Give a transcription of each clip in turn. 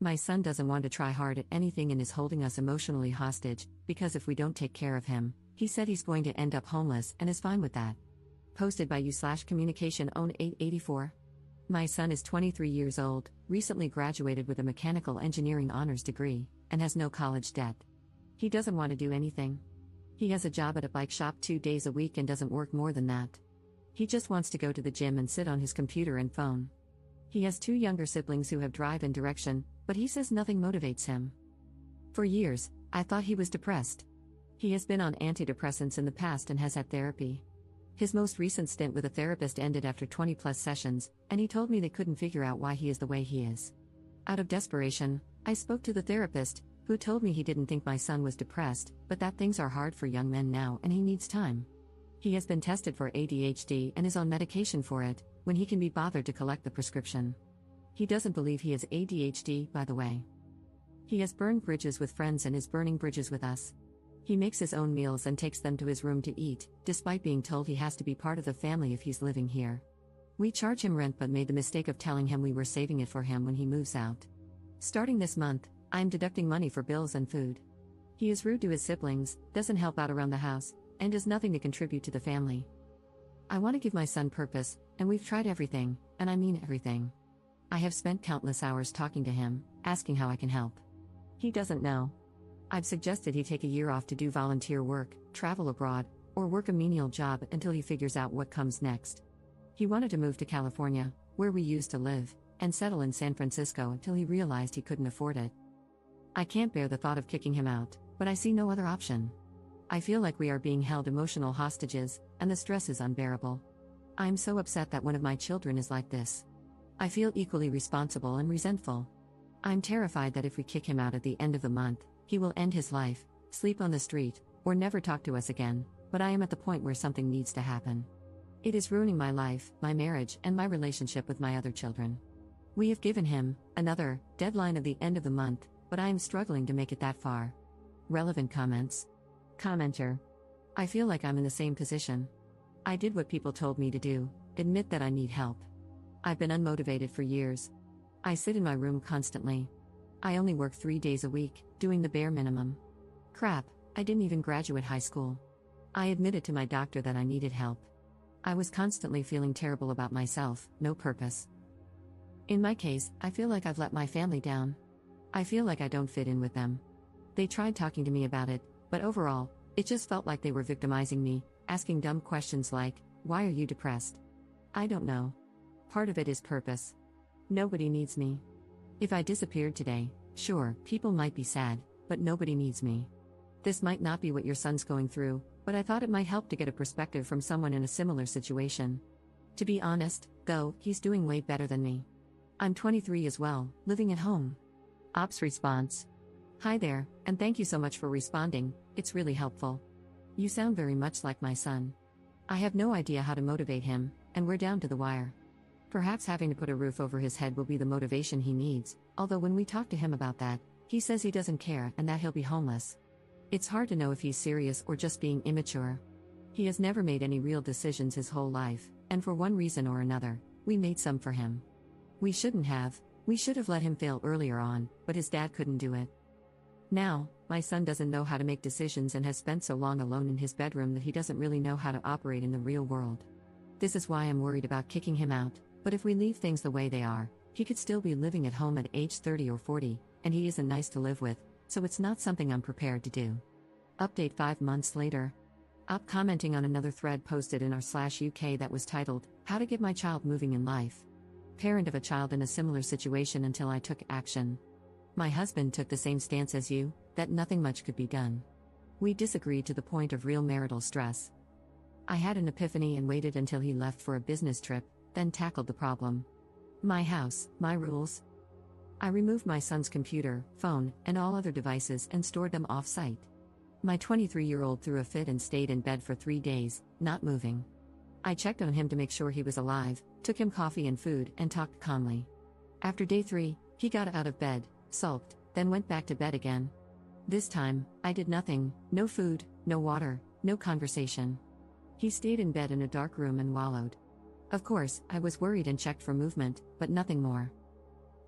My son doesn't want to try hard at anything and is holding us emotionally hostage, because if we don't take care of him, he said he's going to end up homeless and is fine with that. Posted by you/communication own 884. My son is 23 years old, recently graduated with a mechanical engineering honors degree, and has no college debt. He doesn't want to do anything. He has a job at a bike shop 2 days a week and doesn't work more than that. He just wants to go to the gym and sit on his computer and phone. He has 2 younger siblings who have drive and direction, but he says nothing motivates him. For years, I thought he was depressed. He has been on antidepressants in the past and has had therapy. His most recent stint with a therapist ended after 20+ sessions, and he told me they couldn't figure out why he is the way he is. Out of desperation, I spoke to the therapist, who told me he didn't think my son was depressed, but that things are hard for young men now and he needs time. He has been tested for ADHD and is on medication for it, when he can be bothered to collect the prescription. He doesn't believe he has ADHD, by the way. He has burned bridges with friends and is burning bridges with us. He makes his own meals and takes them to his room to eat, despite being told he has to be part of the family if he's living here. We charge him rent but made the mistake of telling him we were saving it for him when he moves out. Starting this month, I'm deducting money for bills and food. He is rude to his siblings, doesn't help out around the house, and does nothing to contribute to the family. I want to give my son purpose, and we've tried everything, and I mean everything. I have spent countless hours talking to him, asking how I can help. He doesn't know. I've suggested he take a year off to do volunteer work, travel abroad, or work a menial job until he figures out what comes next. He wanted to move to California, where we used to live, and settle in San Francisco until he realized he couldn't afford it. I can't bear the thought of kicking him out, but I see no other option. I feel like we are being held emotional hostages, and the stress is unbearable. I am so upset that one of my children is like this. I feel equally responsible and resentful. I'm terrified that if we kick him out at the end of the month, he will end his life, sleep on the street, or never talk to us again, but I am at the point where something needs to happen. It is ruining my life, my marriage, and my relationship with my other children. We have given him another deadline of the end of the month, but I am struggling to make it that far. Relevant comments. Commenter. I feel like I'm in the same position. I did what people told me to do, admit that I need help. I've been unmotivated for years. I sit in my room constantly. I only work 3 days a week, doing the bare minimum. Crap, I didn't even graduate high school. I admitted to my doctor that I needed help. I was constantly feeling terrible about myself, no purpose. In my case, I feel like I've let my family down. I feel like I don't fit in with them. They tried talking to me about it, but overall, it just felt like they were victimizing me, asking dumb questions like, "Why are you depressed?" I don't know. Part of it is purpose. Nobody needs me. If I disappeared today, sure, people might be sad, but nobody needs me. This might not be what your son's going through, but I thought it might help to get a perspective from someone in a similar situation. To be honest, though, he's doing way better than me. I'm 23 as well, living at home. Ops response. Hi there, and thank you so much for responding, it's really helpful. You sound very much like my son. I have no idea how to motivate him, and we're down to the wire. Perhaps having to put a roof over his head will be the motivation he needs, although when we talk to him about that, he says he doesn't care and that he'll be homeless. It's hard to know if he's serious or just being immature. He has never made any real decisions his whole life, and for one reason or another, we made some for him. We shouldn't have, we should have let him fail earlier on, but his dad couldn't do it. Now, my son doesn't know how to make decisions and has spent so long alone in his bedroom that he doesn't really know how to operate in the real world. This is why I'm worried about kicking him out, but if we leave things the way they are, he could still be living at home at age 30 or 40, and he isn't nice to live with, so it's not something I'm prepared to do. Update 5 months later. Op commenting on another thread posted in r/UK that was titled, How to Get My Child Moving in Life. Parent of a child in a similar situation until I took action. My husband took the same stance as you, that nothing much could be done. We disagreed to the point of real marital stress. I had an epiphany and waited until he left for a business trip, then tackled the problem. My house, my rules. I removed my son's computer, phone, and all other devices and stored them off-site. My 23-year-old threw a fit and stayed in bed for 3 days, not moving. I checked on him to make sure he was alive, took him coffee and food, and talked calmly. After day 3, he got out of bed, sulked, then went back to bed again. This time, I did nothing, no food, no water, no conversation. He stayed in bed in a dark room and wallowed. Of course, I was worried and checked for movement, but nothing more.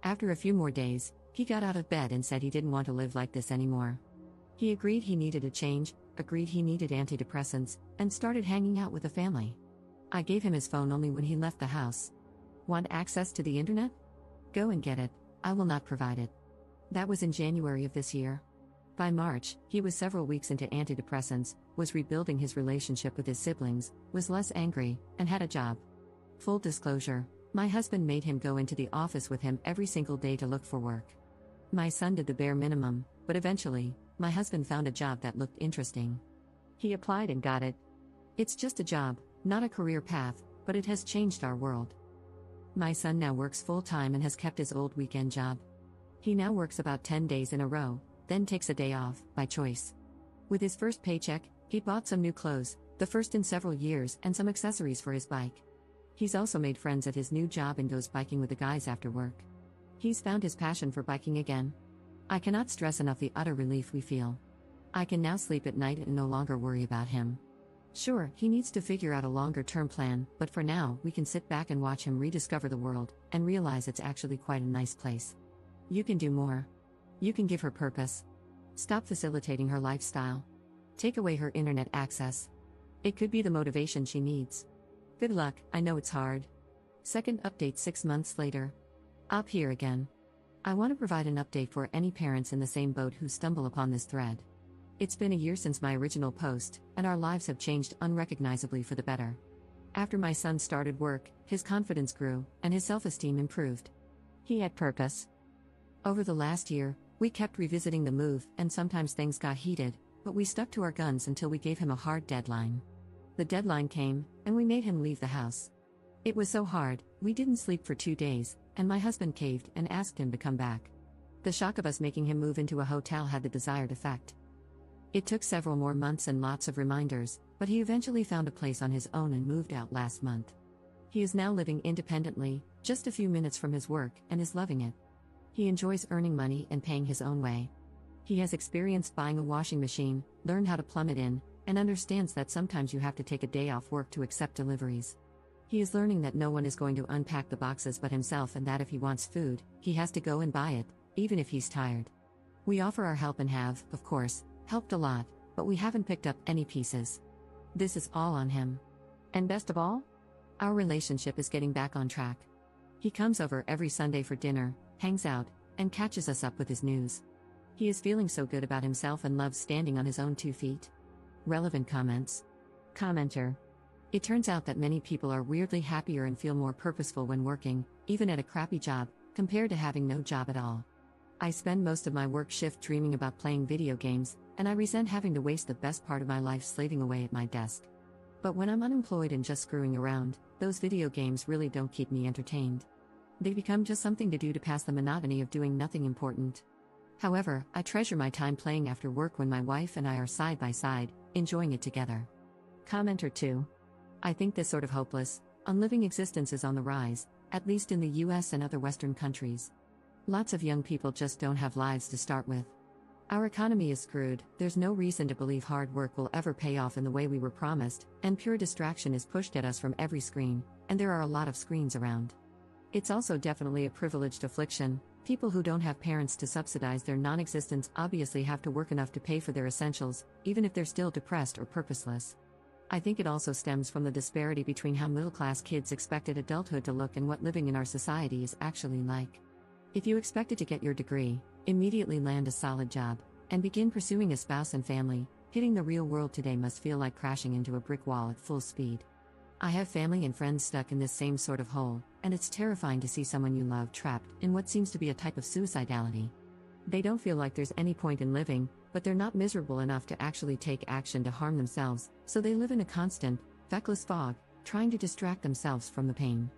After a few more days, He got out of bed and said he didn't want to live like this anymore. He agreed he needed a change, agreed he needed antidepressants, and started hanging out with the family. I gave him his phone only when he left the house. Want access to the internet? Go and get it, I will not provide it. That was in January of this year. By March, he was several weeks into antidepressants, was rebuilding his relationship with his siblings, was less angry, and had a job. Full disclosure, my husband made him go into the office with him every single day to look for work. My son did the bare minimum, but eventually, my husband found a job that looked interesting. He applied and got it. It's just a job, not a career path, but it has changed our world. My son now works full-time and has kept his old weekend job. He now works about 10 days in a row, then takes a day off, by choice. With his first paycheck, he bought some new clothes, the first in several years, and some accessories for his bike. He's also made friends at his new job and goes biking with the guys after work. He's found his passion for biking again. I cannot stress enough the utter relief we feel. I can now sleep at night and no longer worry about him. Sure, he needs to figure out a longer-term plan, but for now, we can sit back and watch him rediscover the world, and realize it's actually quite a nice place. You can do more. You can give her purpose. Stop facilitating her lifestyle. Take away her internet access. It could be the motivation she needs. Good luck, I know it's hard. Second update 6 months later. Up here again. I want to provide an update for any parents in the same boat who stumble upon this thread. It's been a year since my original post, and our lives have changed unrecognizably for the better. After my son started work, his confidence grew, and his self-esteem improved. He had purpose. Over the last year, we kept revisiting the move, and sometimes things got heated, but we stuck to our guns until we gave him a hard deadline. The deadline came, and we made him leave the house. It was so hard, we didn't sleep for 2 days, and my husband caved and asked him to come back. The shock of us making him move into a hotel had the desired effect. It took several more months and lots of reminders, but he eventually found a place on his own and moved out last month. He is now living independently, just a few minutes from his work, and is loving it. He enjoys earning money and paying his own way. He has experience buying a washing machine, learned how to plumb it in, and understands that sometimes you have to take a day off work to accept deliveries. He is learning that no one is going to unpack the boxes but himself, and that if he wants food, he has to go and buy it, even if he's tired. We offer our help and have, of course, helped a lot, but we haven't picked up any pieces. This is all on him. And best of all, our relationship is getting back on track. He comes over every Sunday for dinner, hangs out, and catches us up with his news. He is feeling so good about himself and loves standing on his own 2 feet. Relevant comments. Commenter. It turns out that many people are weirdly happier and feel more purposeful when working, even at a crappy job, compared to having no job at all. I spend most of my work shift dreaming about playing video games, and I resent having to waste the best part of my life slaving away at my desk. But when I'm unemployed and just screwing around, those video games really don't keep me entertained. They become just something to do to pass the monotony of doing nothing important. However, I treasure my time playing after work when my wife and I are side by side, enjoying it together. Commenter 2. I think this sort of hopeless, unliving existence is on the rise, at least in the US and other Western countries. Lots of young people just don't have lives to start with. Our economy is screwed, there's no reason to believe hard work will ever pay off in the way we were promised, and pure distraction is pushed at us from every screen, and there are a lot of screens around. It's also definitely a privileged affliction. People who don't have parents to subsidize their non-existence obviously have to work enough to pay for their essentials, even if they're still depressed or purposeless. I think it also stems from the disparity between how middle-class kids expected adulthood to look and what living in our society is actually like. If you expected to get your degree, immediately land a solid job, and begin pursuing a spouse and family, hitting the real world today must feel like crashing into a brick wall at full speed. I have family and friends stuck in this same sort of hole, and it's terrifying to see someone you love trapped in what seems to be a type of suicidality. They don't feel like there's any point in living, but they're not miserable enough to actually take action to harm themselves, so they live in a constant, feckless fog, trying to distract themselves from the pain.